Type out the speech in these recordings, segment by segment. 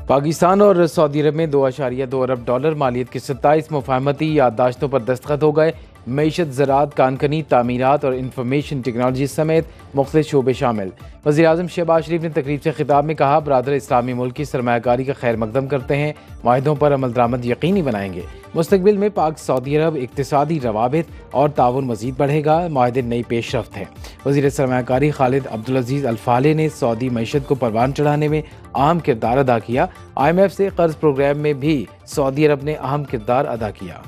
पाकिस्तान और सऊदी अरब में 2.2 अरब डॉलर मालियत की 27 मुफाहमती याददाश्तों पर दस्तखत हो गए। मईशत, ज़राअत, कानकनी, तामीरात और इंफॉर्मेशन टेक्नोलॉजी समेत मुख्तलिफ शोबे शामिल। वज़ीर-ए-आज़म शहबाज शरीफ ने तकरीब से खिताब में कहा, बरादर इस्लामी मुल्क की सरमायाकारी का खैर मकदम करते हैं, माहिदों पर अमल दरामद यकीनी बनाएंगे। मुस्तकबिल में पाक सऊदी अरब इक्तिसादी रवाबित और ताउन मज़ीद बढ़ेगा। माहिदे नई पेशरफ्त हैं। वज़ीर सरमायाकारी खालिद अब्दुल अजीज़ अल फाले ने सऊदी मईशत को परवान चढ़ाने में अहम किरदार अदा किया। IMF से कर्ज प्रोग्राम में भी सऊदी अरब ने अहम किरदार अदा किया।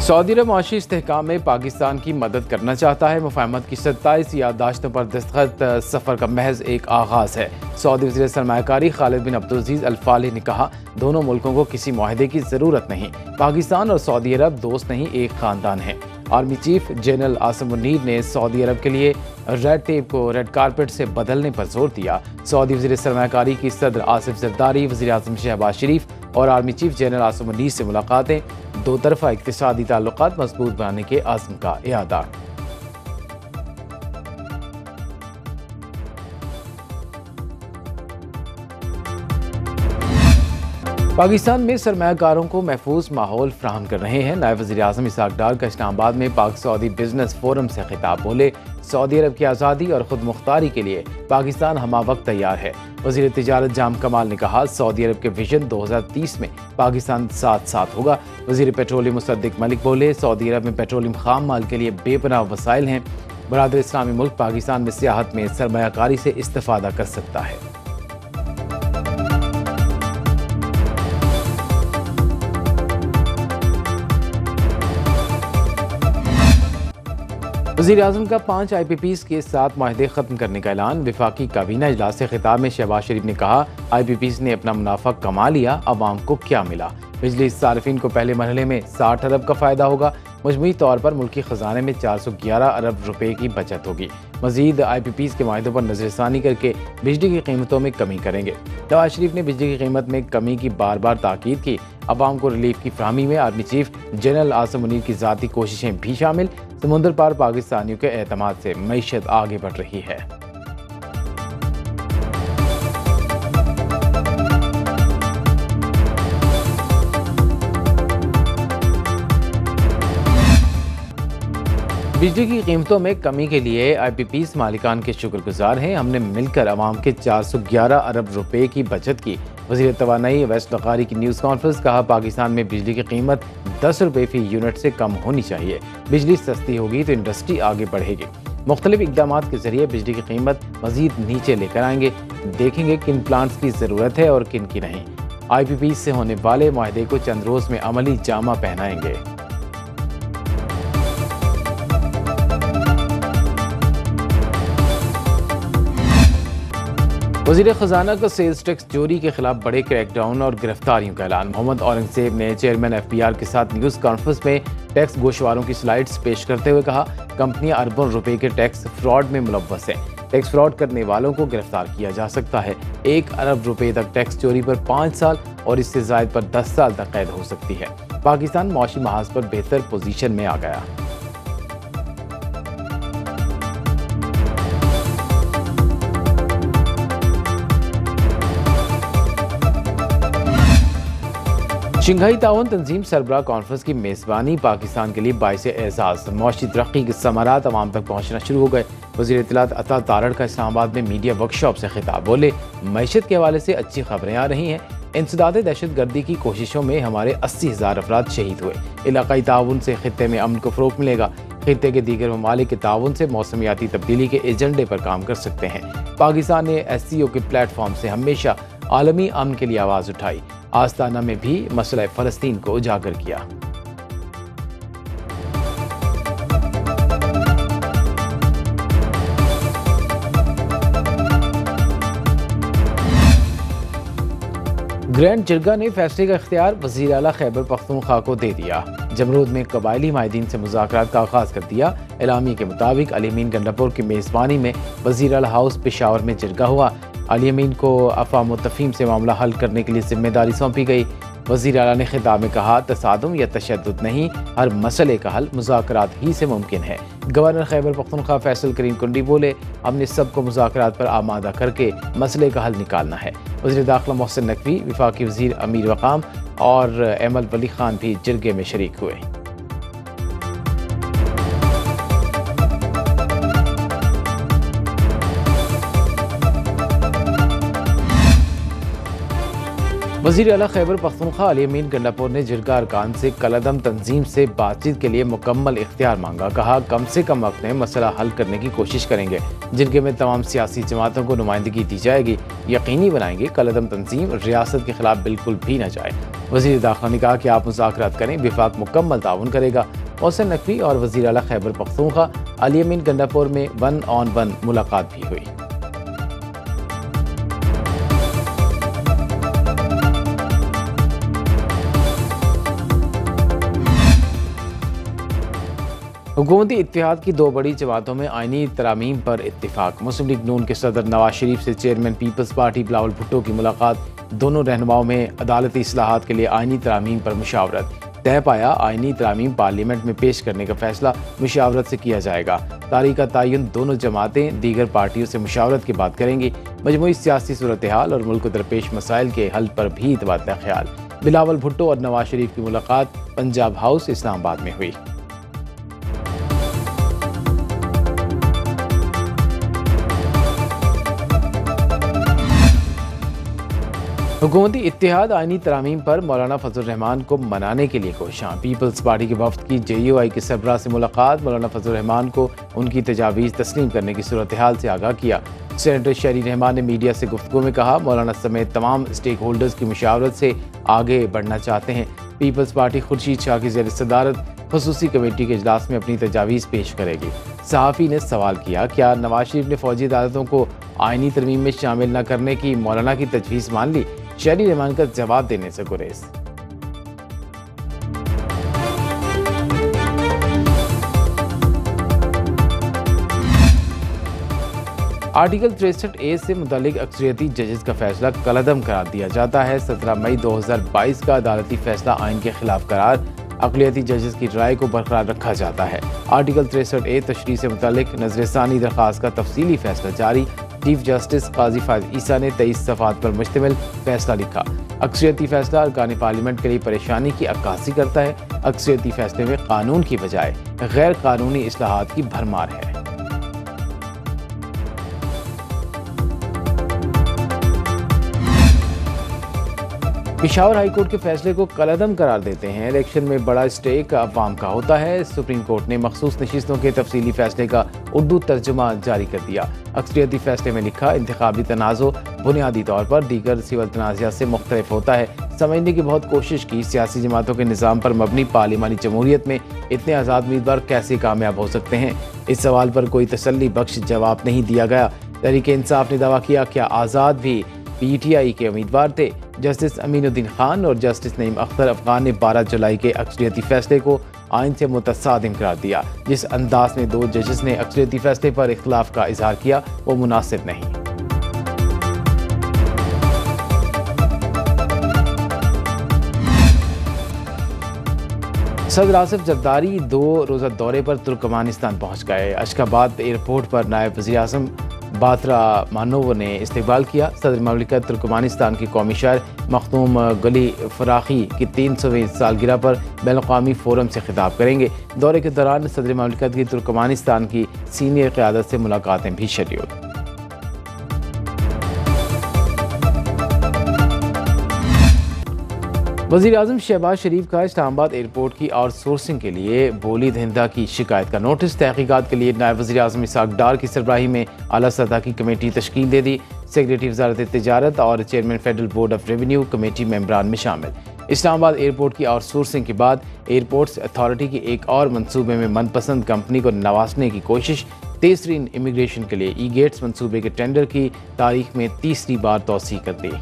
सऊदी अरब माशी इस्तेहकाम में पाकिस्तान की मदद करना चाहता है। मुफाहमत की 27 याददाश्तों पर दस्तखत सफ़र का महज एक आगाज़ है। सऊदी वज़ीर सरमायाकारी खालिद बिन अब्दुल अजीज़ अल फाले ने कहा, दोनों मुल्कों को किसी मुआहदे की ज़रूरत नहीं। पाकिस्तान और सऊदी अरब दोस्त नहीं, एक ख़ानदान है। Army chief general Asim Munir ने सऊदी अरब के लिए रेड टेप को रेड कारपेट से बदलने पर जोर दिया। सऊदी वज़ीर सरमायाकारी की सदर आसिफ ज़रदारी, वज़ीर-ए-आज़म शहबाज शरीफ और army chief general Asim Munir से मुलाकातें, दो तरफ़ा इक़्तिसादी ताल्लुकात मज़बूत बनाने के आज़म का इरादा। पाकिस्तान में सरमायाकारों को महफूज माहौल फ्राहम कर रहे हैं। नायब वज़ीर-ए-आज़म इसहाक़ डार का इस्लामाबाद में पाक सऊदी बिजनेस फोरम से खिताब बोले, सऊदी अरब की आज़ादी और खुद मुख्तारी के लिए पाकिस्तान हमा वक्त तैयार है। वज़ीर तिजारत जाम कमाल ने कहा, सऊदी अरब के विजन 2030 में पाकिस्तान साथ साथ होगा। वज़ीर पेट्रोलियम मुसद्दिक मलिक बोले, सऊदी अरब में पेट्रोलियम खाम माल के लिए बेपनाह वसाइल हैं। बरादर इस्लामी मुल्क पाकिस्तान में सियाहत में सरमायाकारी से इस्तिफादा कर सकता है। वज़ीर-ए-आज़म का 5 IPPs के साथ माहदे ख़त्म करने का ऐलान। विफाकी काबीना इजलास से खिताब में शहबाज शरीफ ने कहा, IPPs ने अपना मुनाफा कमा लिया, अवाम को क्या मिला। बिजली सार्फिन को पहले मरहले में 60 अरब का फ़ायदा होगा। मजमूई तौर पर मुल्की ख़जाने में 411 अरब रुपए की बचत होगी। मज़ीद IPPs के माहिदों पर नज़रसानी करके बिजली की कीमतों में कमी करेंगे। नवाज शरीफ ने बिजली की कीमत में कमी की बार बार ताकीद की। अवाम को रिलीफ की फराहमी में army chief general Asim Munir की ज़ाती कोशिशें भी शामिल। समुंदर पार पाकिस्तानियों के एतमाद से मईशत आगे बढ़ रही है। बिजली की कीमतों में कमी के लिए IPPs मालिकान के शुक्रगुजार हैं। हमने मिलकर अवाम के 411 अरब रुपए की बचत की। वज़ीर तवानाई वैस लकारी की न्यूज़ कॉन्फ्रेंस, कहा, पाकिस्तान में बिजली की कीमत 10 रुपए फी यूनिट से कम होनी चाहिए। बिजली सस्ती होगी तो इंडस्ट्री आगे बढ़ेगी। मुख्तलिफ इक़दामात के जरिए बिजली की कीमत मज़ीद नीचे लेकर आएंगे। देखेंगे किन प्लांट्स की ज़रूरत है और किन की नहीं। IPPs से होने वाले मुआहदे को चंद रोज़ में अमली जामा पहनाएंगे। वज़ीर ख़जाना का सेल्स टैक्स चोरी के खिलाफ बड़े क्रैकडाउन और गिरफ्तारियों का ऐलान। मोहम्मद औरंगज़ेब ने चेयरमैन FBR के साथ न्यूज़ कॉन्फ्रेंस में टैक्स गोशवारों की स्लाइड्स पेश करते हुए कहा, कंपनियां अरबों रुपए के टैक्स फ्रॉड में मुलव्वस हैं। टैक्स फ्रॉड करने वालों को गिरफ्तार किया जा सकता है। 1 अरब रुपए तक टैक्स चोरी पर 5 साल और इससे ज़ायद पर 10 साल तक कैद हो सकती है। पाकिस्तान मौशी महाज पर बेहतर पोजीशन में आ गया। शंघाई ताउन तंजीम सरबराह कॉन्फ्रेंस की मेज़बानी पाकिस्तान के लिए बाइस एजाज़। मौशी तरक्की के समारात अवाम तक पहुँचना शुरू हो गए। वज़ीर इत्तलात अता तारड़ का इस्लामाबाद में मीडिया वर्कशॉप से खिताब बोले, मईशत के हवाले से अच्छी खबरें आ रही हैं। इंसदाद दहशत गर्दी की कोशिशों में हमारे 80,000 अफराद शहीद हुए। इलाकाई ताउन से खित्ते में अमन को फ़रोग़ मिलेगा। खित्ते के दीगर ममालिक के ताउन से मौसमियाती तब्दीली के एजेंडे पर काम कर सकते हैं। पाकिस्तान ने SCO के प्लेटफॉर्म से हमेशा आलमी अमन के लिए आवाज़ उठाई। आस्ताना में भी मसला फ़लस्तीन को उजागर किया। ग्रैंड जिरगा ने फैसले का इख्तियार वज़ीर आला खैबर पख्तूनख्वा को दे दिया। जमरूद में कबायली माहिदीन से मुज़ाकरात का आगाज़ कर दिया। एलामी के मुताबिक अली अमीन गंडापुर की मेज़बानी में वज़ीर आला हाउस पेशावर में जिरगा हुआ। अली अमीन को अफ़वाह मुत्तफ़ीम से मामला हल करने के लिए जिम्मेदारी सौंपी गई। वज़ीर आला ने खिताब में कहा, तसादुम या तशद्दुद नहीं, हर मसले का हल मुज़ाकरात ही से मुमकिन है। गवर्नर खैबर पख्तूनख्वा फैसल करीम कुंडी बोले, हमने सबको मुज़ाकरात पर आमादा करके मसले का हल निकालना है। वज़ीर दाखिला मोहसिन नकवी, वफाकी वज़ीर अमीर वक़ाम और एमल वली खान भी जिरगे में शरीक हुए। वज़ीर आला खैबर पख्तूनख्वा अली अमीन गंडापुर ने जिरगा अरकान से कलअदम तंजीम से बातचीत के लिए मुकम्मल इख्तियार मांगा। कहा, कम से कम वक्त में मसला हल करने की कोशिश करेंगे। जिरगे में तमाम सियासी जमातों को नुमाइंदगी दी जाएगी। यकीनी बनाएंगे कलअदम तंजीम रियासत के खिलाफ बिल्कुल भी न जाए। वज़ीर दाखिला ने कहा कि आप मुज़ाकरात करें, विफाक मुकम्मल ताउन करेगा। मोहसिन नकवी और वज़ीर आला खैबर पख्तूनख्वा अली अमीन गंडापुर में 1-on-1 मुलाकात भी हुई। हुकूमती इत्तेहाद की दो बड़ी जमातों में आइनी तरामीम पर इत्तिफाक। मुस्लिम लीग नून के सदर नवाज शरीफ से chairman Peoples Party Bilawal Bhutto की मुलाकात। दोनों रहनुमाओं में अदालती इस्लाहात के लिए आइनी तरामीम पर मुशावरत। तय पाया, आइनी तरामीम पार्लियामेंट में पेश करने का फैसला मुशावरत से किया जाएगा। तारीख का तयन दोनों जमातें दीगर पार्टियों से मुशावरत की बात करेंगी। मजमूई सियासी सूरत हाल और मुल्क दरपेश मसाइल के हल पर भी तबादला ख्याल। बिलावल भुट्टो और नवाज शरीफ की मुलाकात पंजाब हाउस इस्लामाबाद में हुई। हुकूमती इत्तेहाद आइनी तरामीम पर मौलाना फजल रहमान को मनाने के लिए कोशिशां। पीपल्स पार्टी के वफ्द की JUI के सरबराह से मुलाकात। मौलाना फजल रहमान को उनकी तजावीज़ तस्लीम करने की सूरत हाल से आगाह किया। सेनेटर शहरी रहमान ने मीडिया से गुफ्तगू में कहा, मौलाना समेत तमाम स्टेक होल्डर्स की मुशावरत से आगे बढ़ना चाहते हैं। पीपल्स पार्टी खुर्शीद शाह की ज़ेर सदारत खसूसी कमेटी के इजलास में अपनी तजावीज़ पेश करेगी। सहाफ़ी ने सवाल किया, क्या नवाज शरीफ ने फ़ौजी अदालतों को आइनी तरमीम में शामिल न करने की मौलाना की तजवीज़ मान ली? शहरी रहमान का जवाब देने से गुरेज। आर्टिकल 63A से मुतालिक अक्सरियती जजेस का फैसला कलअदम करार दिया जाता है। 17 मई 2022 का अदालती फैसला आइन के खिलाफ करार। अक़लियती जजेस की राय को बरकरार रखा जाता है। आर्टिकल 63A तशरीह से मुतालिक नज़रसानी दरख्वास्त का तफसीली फैसला जारी। चीफ जस्टिस काजी फायद ईसा ने 23 सफ़ात पर मुश्तमिल फैसला लिखा। अक्सरियती फैसला अरकान पार्लियामेंट के लिए परेशानी की अक्कासी करता है। अक्सरियती फैसले में कानून की बजाय गैर कानूनी इस्लाहात की भरमार है। पेशावर हाई कोर्ट के फैसले को कलअदम करार देते हैं। इलेक्शन में बड़ा स्टेक अवाम का होता है। सुप्रीम कोर्ट ने मखसूस नशिस्तों के तफसीली फैसले का उर्दू तर्जुमा जारी कर दिया। अक्सरियती फैसले में लिखा, इंतखाबी तनाज़ो बुनियादी तौर पर दीगर सिविल तनाज़ात से मुख्तलिफ होता है। समझने की बहुत कोशिश की, सियासी जमातों के निज़ाम पर मबनी पार्लिमानी जमहूरियत में इतने आज़ाद उम्मीदवार कैसे कामयाब हो सकते हैं? इस सवाल पर कोई तसल्ली बख्श जवाब नहीं दिया गया। तहरीक इंसाफ ने दावा किया, क्या आज़ाद भी PTI के उम्मीदवार थे? जस्टिस अमीनुद्दीन खान और जस्टिस नईम अख्तर अफगान ने 12 जुलाई के अक्सरियती फैसले को आइन से मुतसादिम करार दिया। जिस अंदाज में दो जजेस ने अक्सरियती फैसले पर इख्तिलाफ का इजहार किया, वो मुनासिब नहीं। सदर आसिफ जरदारी 2 रोज़ा दौरे पर तुर्कमानिस्तान पहुँच गए। अशकाबाद एयरपोर्ट पर नायब वज़ीर आज़म बात्रा मानोव ने इस्तकबाल किया। सदर ममलिकत तुर्कमानिस्तान की कौमी शायर मखदूम गली फराखी की 300वीं सालगिरह पर बैनुल-अक़वामी फोरम से खिताब करेंगे। दौरे के दौरान सदर ममलिकत की तुर्कमानिस्तान की सीनियर क़यादत से मुलाकातें भी शेड्यूल। वज़ीर आज़म शहबाज शरीफ का इस्लामाबाद एयरपोर्ट की आउटसोर्सिंग के लिए बोली दहिंदा की शिकायत का नोटिस। तहकीकात के लिए नायब वज़ीर आज़म इसहाक डार की सरबराही में आला सतह की कमेटी तश्कील दे दी। सेक्रेटरी वज़ारत तिजारत और chairman federal board of revenue committee मेंबरान में शामिल। इस्लामाबाद एयरपोर्ट की आउटसोर्सिंग के बाद एयरपोर्ट्स अथॉरिटी के एक और मनसूबे में मनपसंद कंपनी को नवाजने की कोशिश। तेज़ तरीन इमिग्रेशन के लिए ई-गेट्स मनसूबे के टेंडर की तारीख में तीसरी बार तोसी कर दी।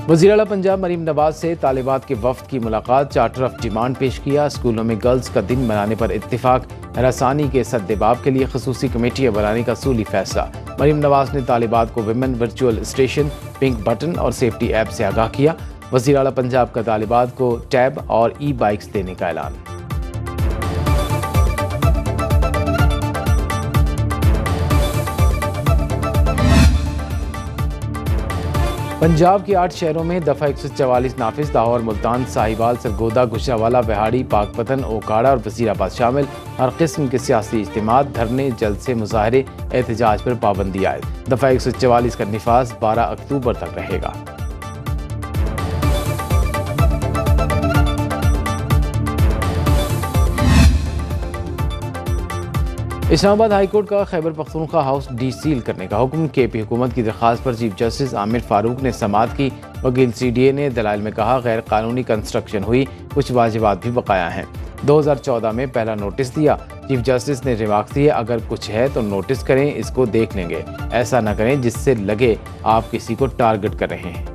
वज़ीर आला पंजाब मरीम नवाज से तालिबात के वफ्द की मुलाकात, चार्टर ऑफ डिमांड पेश किया। स्कूलों में गर्ल्स का दिन मनाने पर इत्तिफाक, हरासानी के सद्देबाब के लिए खसूसी कमेटियाँ बनाने का सूली फैसला। मरीम नवाज ने तालिबात को women virtual station, pink button और सेफ्टी ऐप से आगाह किया। वज़ीर आला पंजाब का तालिबात को टैब और ई बाइक्स देने का ऐलान। पंजाब के 8 शहरों में दफ़ा 144 नाफिज, लाहौर, मुल्तान, साहिवाल, सरगोदा, गुजरांवाला, बिहाड़ी, पाकपतन, ओकाड़ा और वज़ीराबाद शामिल। हर किस्म के सियासी इज्तिमात, धरने, जलसे, मुजाहरे, एहतजाज पर पाबंदी आयद। दफ़ा 144 का निफाज 12 अक्टूबर तक रहेगा। इस्लामाबाद हाई कोर्ट का Khyber Pakhtunkhwa house D seal करने का हुक्म। KP हुकूमत की दरख्वास्त पर चीफ जस्टिस आमिर फारूक ने समाअत की। वकील CDA ने दलाइल में कहा, गैर कानूनी कंस्ट्रक्शन हुई, कुछ वाजिबात भी बकाया हैं। 2014 में पहला नोटिस दिया। चीफ जस्टिस ने रिमार्क दिए, अगर कुछ है तो नोटिस करें, इसको देख लेंगे। ऐसा न करें जिससे लगे आप किसी को टारगेट कर रहे हैं।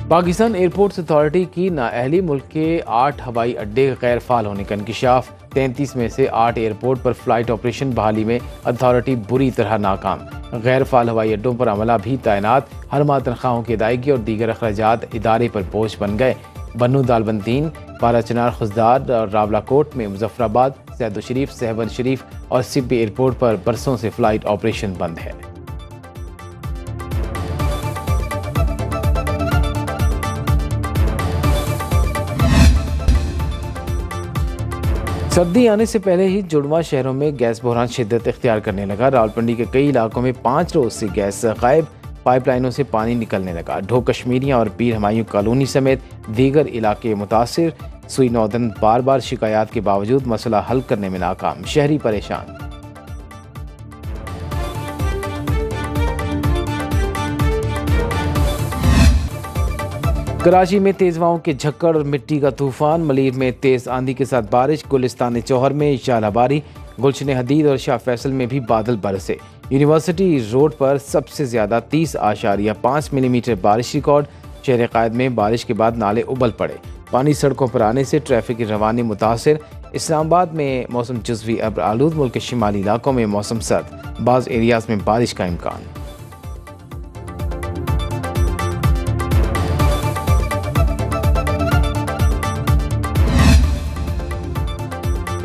पाकिस्तान एयरपोर्ट्स अथॉरिटी की नाअहली, मुल्क के 8 हवाई अड्डे गैर फाल होने का इंकशाफ। 33 में से 8 एयरपोर्ट पर फ्लाइट ऑपरेशन बहाली में अथॉरिटी बुरी तरह नाकाम। गैर फाल हवाई अड्डों पर अमला भी तैनात। हर माह तनख्वाहों की अदायगी और दीगर अखराजात इदारे पर बोझ बन गए। बन्नू दालबंदीन, पाराचनार, खुजदार, रावलाकोट में मुजफ्फराबाद, सैदो शरीफ, सहवन शरीफ और सिब्बी एयरपोर्ट पर बरसों से फ्लाइट ऑपरेशन बंद है। सर्दी आने से पहले ही जुड़वा शहरों में गैस बहरान शिद्दत इख्तियार करने लगा। रावलपिंडी के कई इलाकों में 5 रोज से गैस गायब, पाइपलाइनों से पानी निकलने लगा। ढोक कश्मीरियाँ और पीर हमायूं कॉलोनी समेत दीगर इलाके मुतासिर। सुई नौदन बार बार शिकायत के बावजूद मसला हल करने में नाकाम, शहरी परेशान। कराची में तेज हवाओं के झक्कड़ और मिट्टी का तूफान। मलीर में तेज आंधी के साथ बारिश। गुलिस्तान चौहर में शालाबारी। गुलशन हदीद और शाह फैसल में भी बादल बरसे। यूनिवर्सिटी रोड पर सबसे ज्यादा 30.5 मिलीमीटर बारिश रिकॉर्ड। शहर कायद में बारिश के बाद नाले उबल पड़े। पानी सड़कों पर आने से ट्रैफिक की रवानी मुतासिर। इस्लामाबाद में मौसम जुज़वी अब्र आलूद। मुल्क के शिमाली इलाकों में मौसम सर्द, बाज़ एरियाज में बारिश का इम्कान।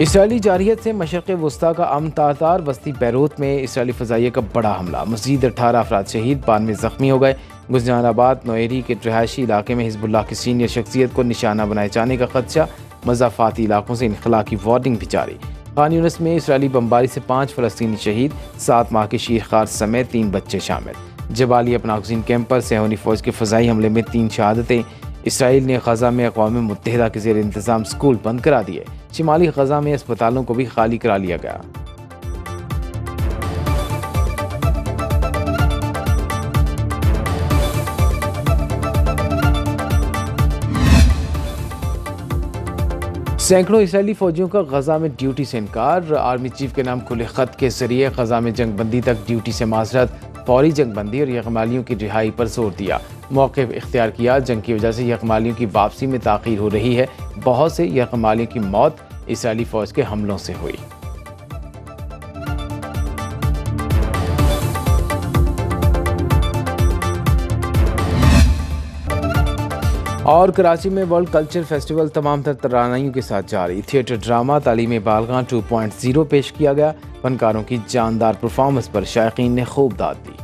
इसराइली जारहियत से मशरक़ वस्ता का अमन तार। वस्ती बैरूत में इसराइली फ़ज़ाइया का बड़ा हमला। मज़ीद 18 अफराद शहीद, 92 ज़ख्मी हो गए। गुजरानाबाद नोएरी के रहायशी इलाके में हिज़्बुल्लाह की सीनियर शख्सियत को निशाना बनाए जाने का खदशा। मज़ाफ़ाती इलाकों से इनखला की वार्निंग भी जारी। खान यूनिस में इसराइली बमबारी से 5 फ़लस्तीनी शहीद, 7 माह के शीरखार समेत 3 बच्चे शामिल। जबालिया पनागज़ीन कैंप पर सेहूनी फ़ौज के फ़ज़ाई हमले में 3 शहादतें। इसराइल ने गजा में अक़वाम मुत्तहिदा के ज़ेर इंतज़ाम स्कूल बंद करा दिए। शिमाली गजा में अस्पतालों को भी खाली करा लिया गया। सैकड़ों इसराइली फौजियों का गजा में ड्यूटी से इनकार। आर्मी चीफ के नाम खुले खत के जरिए गजा में जंगबंदी तक ड्यूटी से माजरत, फौरी जंगबंदी और यगमालियों की रिहाई पर जोर दिया। मौक़िफ़ इख्तियार किया, जंग की वजह से यगमालियों की वापसी में ताख़ीर हो रही है। बहुत से यगमालियों की मौत इसराइली फ़ौज के हमलों से हुई। और कराची में वर्ल्ड कल्चर फेस्टिवल तमाम तर तरानाइयों के साथ जारी। थिएटर, ड्रामा, तालीम बालगां 2.0 पेश किया गया। फनकारों की जानदार परफॉर्मेंस पर शायकीन ने खूब दाद दी।